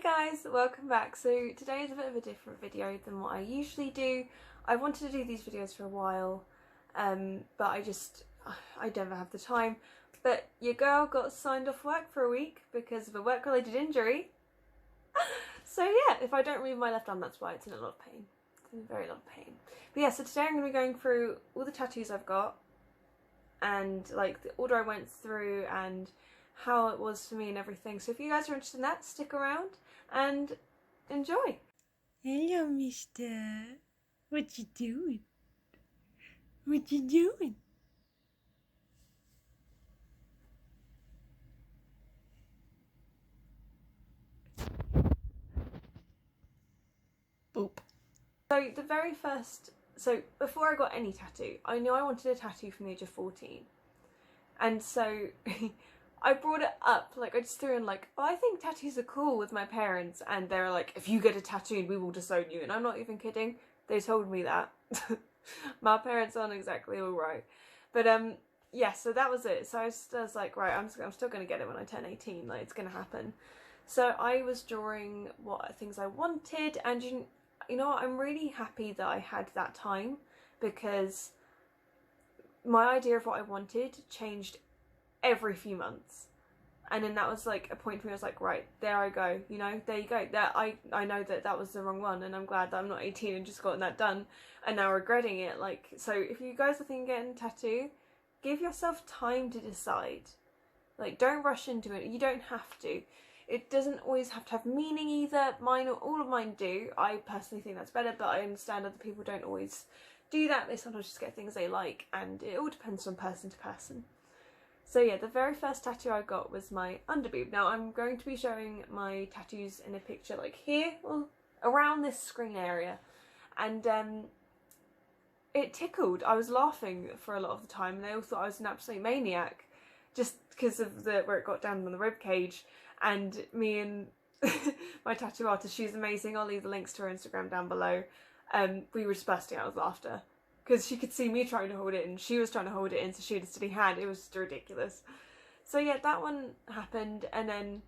guys, welcome back. So today is a bit of a different video than what I usually do. I wanted to do these videos for a while, but I never have the time. But your girl got signed off work for a week because of a work-related injury. So yeah, if I don't move my left arm, that's why it's in a lot of pain. It's in a very lot of pain. But yeah, so today I'm going to be going through all the tattoos I've got and like the order I went through and how it was for me and everything. So if you guys are interested in that, stick around and enjoy. Hello, mister. What you doing? What you doing? Boop. So before I got any tattoo, I knew I wanted a tattoo from the age of 14. And so I brought it up, like I just threw in like, oh, I think tattoos are cool with my parents, and they were like, if you get a tattoo, we will disown you. And I'm not even kidding, they told me that. My parents aren't exactly alright. But yeah, so that was it. So I was like, right, I'm still gonna get it when I turn 18, like it's gonna happen. So I was drawing what things I wanted, and you know what, I'm really happy that I had that time, because my idea of what I wanted changed every few months. And then that was like a point for me, I was like, right, there I go, you know, there you go. That I know that was the wrong one, and I'm glad that I'm not 18 and just gotten that done and now regretting it. Like, so if you guys are thinking of getting a tattoo, give yourself time to decide. Like, don't rush into it. You don't have to. It doesn't always have to have meaning either. All of mine do. I personally think that's better, but I understand other people don't always do that. They sometimes just get things they like, and it all depends from person to person. So yeah, the very first tattoo I got was my underboob. Now I'm going to be showing my tattoos in a picture like here, well, around this screen area. And it tickled. I was laughing for a lot of the time, and they all thought I was an absolute maniac just because of where it got down on the rib cage. And me and my tattoo artist, she's amazing, I'll leave the links to her Instagram down below. We were just bursting out with laughter because she could see me trying to hold it and she was trying to hold it in, so she had a steady hand. It was just ridiculous. So yeah, that one happened, and then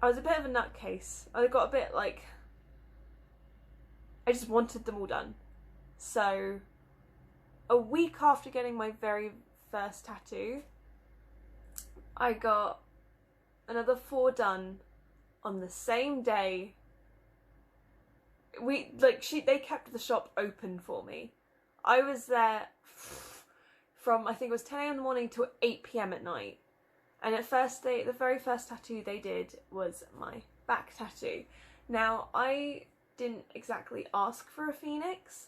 I was a bit of a nutcase. I got a bit like, I just wanted them all done. So a week after getting my very first tattoo, I got another 4 done on the same day. They kept the shop open for me. I was there from, I think it was 10 a.m. in the morning to 8 p.m. at night. And the very first tattoo they did was my back tattoo. Now, I didn't exactly ask for a phoenix.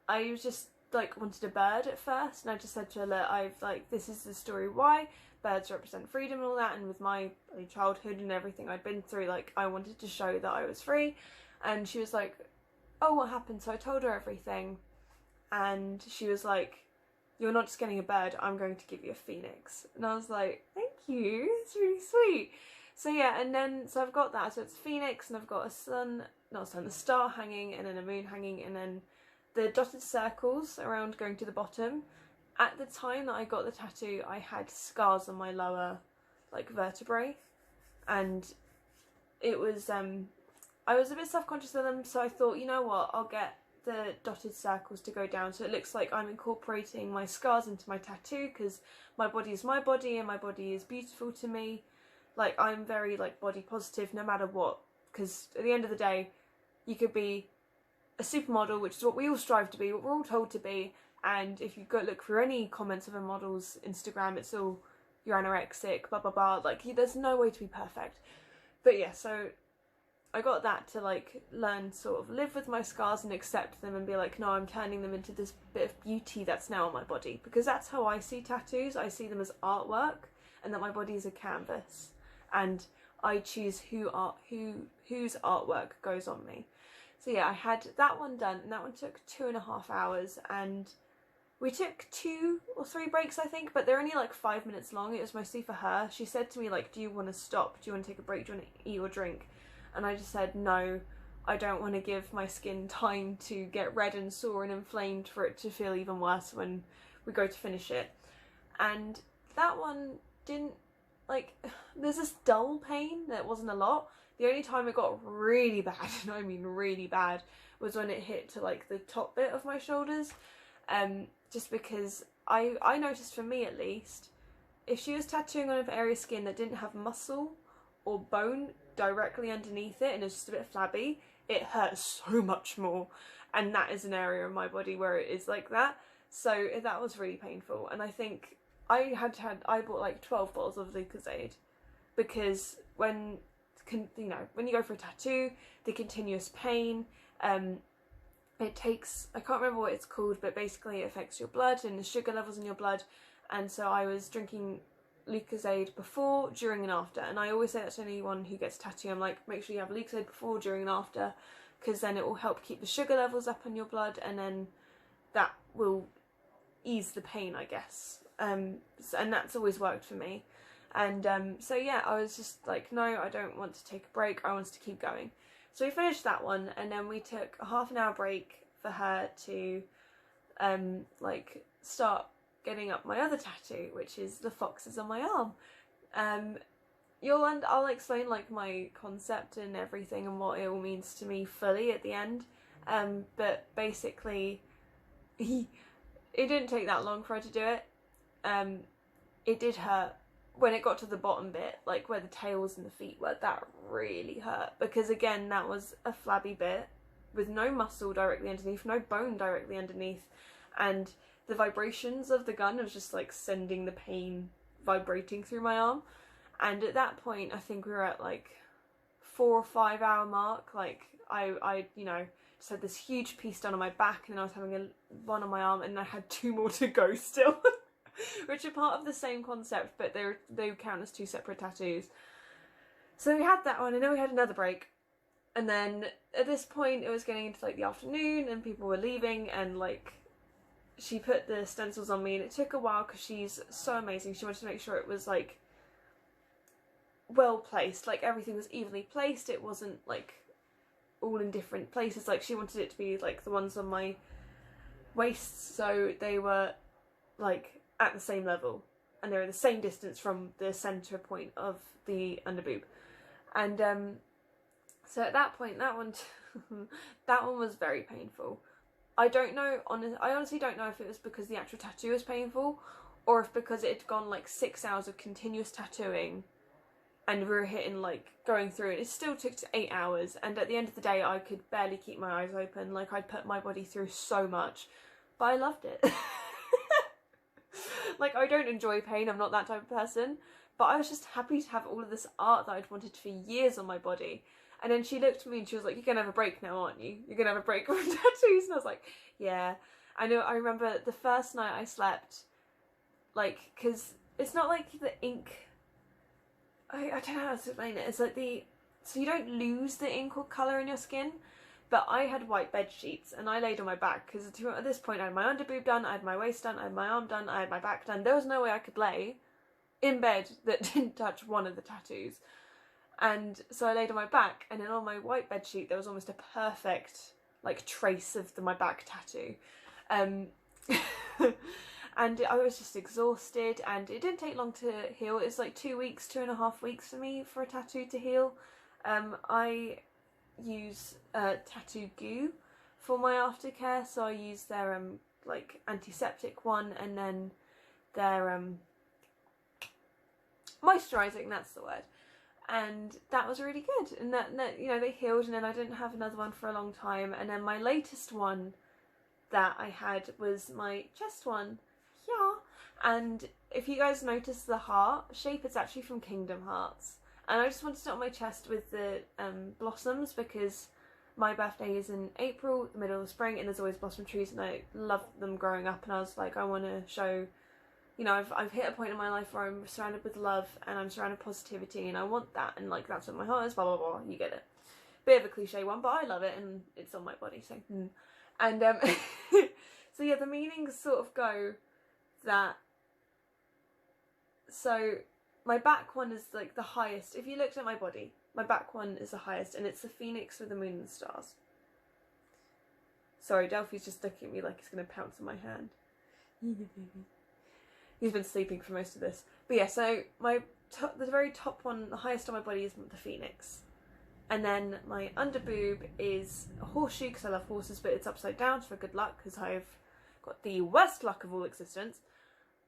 I was just like wanted a bird at first, and I just said to her, look, this is the story why birds represent freedom and all that, and with my childhood and everything I'd been through, like, I wanted to show that I was free. And she was like, oh, what happened? So I told her everything, and she was like, you're not just getting a bird, I'm going to give you a phoenix. And I was like, thank you, it's really sweet. So yeah, and then so I've got that, so it's phoenix, and I've got a star hanging, and then a moon hanging, and then the dotted circles around going to the bottom. At the time that I got the tattoo, I had scars on my lower vertebrae, and it was I was a bit self-conscious of them, so I thought, you know what, I'll get the dotted circles to go down so it looks like I'm incorporating my scars into my tattoo, because my body is my body and my body is beautiful to me. Like, I'm very body positive no matter what, because at the end of the day, you could be a supermodel, which is what we all strive to be, what we're all told to be, and if you go look through any comments of a model's Instagram, it's all, you're anorexic, blah blah blah, there's no way to be perfect. But yeah, so I got that to learn, sort of live with my scars and accept them and be like, no, I'm turning them into this bit of beauty that's now on my body, because that's how I see tattoos. I see them as artwork, and that my body is a canvas, and I choose whose artwork goes on me. So yeah, I had that one done, and that one took 2.5 hours, and we took 2 or 3 breaks, I think, but they're only 5 minutes long. It was mostly for her. She said to me, do you want to stop? Do you want to take a break? Do you want to eat or drink? And I just said, no, I don't want to give my skin time to get red and sore and inflamed for it to feel even worse when we go to finish it. And that one didn't, there's this dull pain that wasn't a lot, The only time it got really bad, and I mean really bad, was when it hit to like the top bit of my shoulders. Just because I noticed, for me at least, if she was tattooing on an area of skin that didn't have muscle or bone directly underneath it and it's just a bit flabby, it hurts so much more. And that is an area of my body where it is like that. So that was really painful. And I think I bought like 12 bottles of Lucozade, because when you go for a tattoo, the continuous pain, it takes, I can't remember what it's called, but basically it affects your blood and the sugar levels in your blood. And so I was drinking Lucozade before, during and after, and I always say that to anyone who gets a tattoo. I'm like, make sure you have Lucozade before, during and after, because then it will help keep the sugar levels up in your blood, and then that will ease the pain, I guess. And that's always worked for me. And so yeah, I was just like, no, I don't want to take a break, I want to keep going. So we finished that one, and then we took a half-an-hour break for her to like start getting up my other tattoo, which is the foxes on my arm. I'll explain like my concept and everything and what it all means to me fully at the end. But basically, it didn't take that long for her to do it. It did hurt when it got to the bottom bit, like where the tails and the feet were. That really hurt, because again, that was a flabby bit with no muscle directly underneath, no bone directly underneath, and the vibrations of the gun was just like sending the pain vibrating through my arm. And at that point, I think we were at like 4 or 5 hour mark. Like I just had this huge piece done on my back, and then I was having one on my arm, and I had 2 more to go still. Which are part of the same concept, but they count as 2 separate tattoos. So we had that one, and then we had another break. And then at this point, it was getting into like the afternoon, and people were leaving, and like she put the stencils on me, and it took a while because she's so amazing. She wanted to make sure it was like well placed, like everything was evenly placed. It wasn't like all in different places. Like she wanted it to be like the ones on my waist, so they were like at the same level, and they were the same distance from the centre point of the underboob. And so at that point, that one was very painful. I honestly don't know if it was because the actual tattoo was painful, or if because it had gone like 6 hours of continuous tattooing, and we were hitting like going through it. It still took 8 hours, and at the end of the day, I could barely keep my eyes open. Like I'd put my body through so much, but I loved it. Like, I don't enjoy pain, I'm not that type of person, but I was just happy to have all of this art that I'd wanted for years on my body. And then she looked at me and she was like, you're gonna have a break now, aren't you? You're gonna have a break from tattoos? And I was like, yeah. I remember the first night I slept, like, because it's not like the ink, I don't know how to explain it, it's like so you don't lose the ink or colour in your skin. But I had white bed sheets, and I laid on my back, because at this point I had my underboob done, I had my waist done, I had my arm done, I had my back done. There was no way I could lay in bed that didn't touch one of the tattoos. And so I laid on my back, and then on my white bed sheet there was almost a perfect like trace of my back tattoo. And I was just exhausted, and it didn't take long to heal. It was like 2 weeks, 2.5 weeks for me for a tattoo to heal. I use tattoo goo for my aftercare, so I use their like antiseptic one, and then their moisturising, that's the word, and that was really good. And that they healed, and then I didn't have another one for a long time. And then my latest one that I had was my chest one, yeah. And if you guys notice the heart shape, it's actually from Kingdom Hearts. And I just wanted it on my chest with the blossoms, because my birthday is in April, the middle of spring, and there's always blossom trees, and I loved them growing up. And I was like, I want to show, I've hit a point in my life where I'm surrounded with love, and I'm surrounded with positivity, and I want that, and like that's what my heart is, blah blah blah, you get it. Bit of a cliche one, but I love it, and it's on my body, so. And so yeah, the meanings sort of go that, so my back one is like the highest. If you looked at my body, my back one is the highest, and it's the phoenix with the moon and the stars. Sorry, Delphi's just looking at me like he's going to pounce on my hand. He's been sleeping for most of this. But yeah, so the very top one, the highest on my body, is the phoenix. And then my under boob is a horseshoe because I love horses, but it's upside down for good luck because I've got the worst luck of all existence.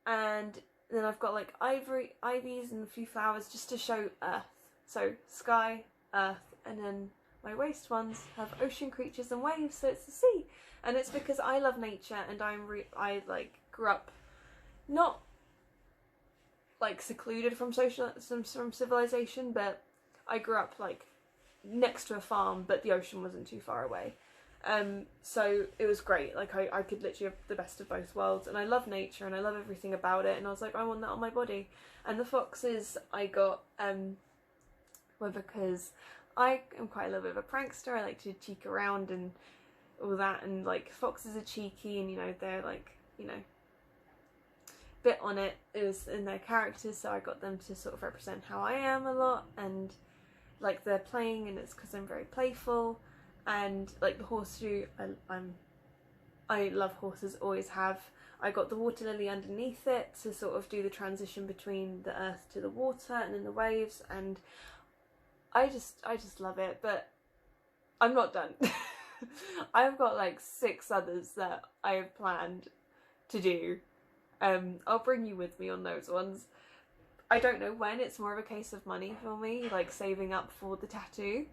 And then I've got like ivies and a few flowers just to show earth. So sky, earth, and then my waist ones have ocean creatures and waves, so it's the sea. And it's because I love nature, and I like grew up not like secluded from civilization, but I grew up like next to a farm, but the ocean wasn't too far away. So it was great. Like I could literally have the best of both worlds, and I love nature and I love everything about it, and I was like, I want that on my body. And the foxes I got were because I am quite a little bit of a prankster. I like to cheek around and all that, and like foxes are cheeky, and you know, they're like, you know, bit on it is in their characters, so I got them to sort of represent how I am a lot, and like they're playing, and it's because I'm very playful. And like the horseshoe, I love horses, always have. I got the water lily underneath it to sort of do the transition between the earth to the water and then the waves, and I just love it. But I'm not done. I've got like 6 others that I have planned to do. I'll bring you with me on those ones. I don't know when. It's more of a case of money for me, like saving up for the tattoos.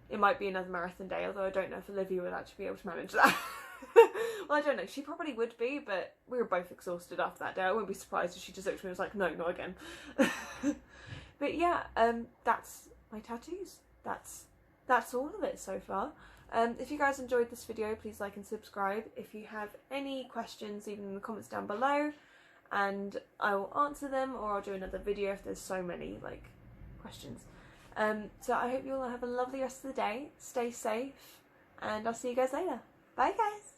It might be another marathon day, although I don't know if Olivia would actually be able to manage that. Well, I don't know. She probably would be, but we were both exhausted after that day. I wouldn't be surprised if she just looked at me and was like, no, not again. But yeah, that's my tattoos. That's all of it so far. If you guys enjoyed this video, please like and subscribe. If you have any questions, leave them in the comments down below, and I will answer them, or I'll do another video if there's so many like questions. So I hope you all have a lovely rest of the day. Stay safe, and I'll see you guys later. Bye guys!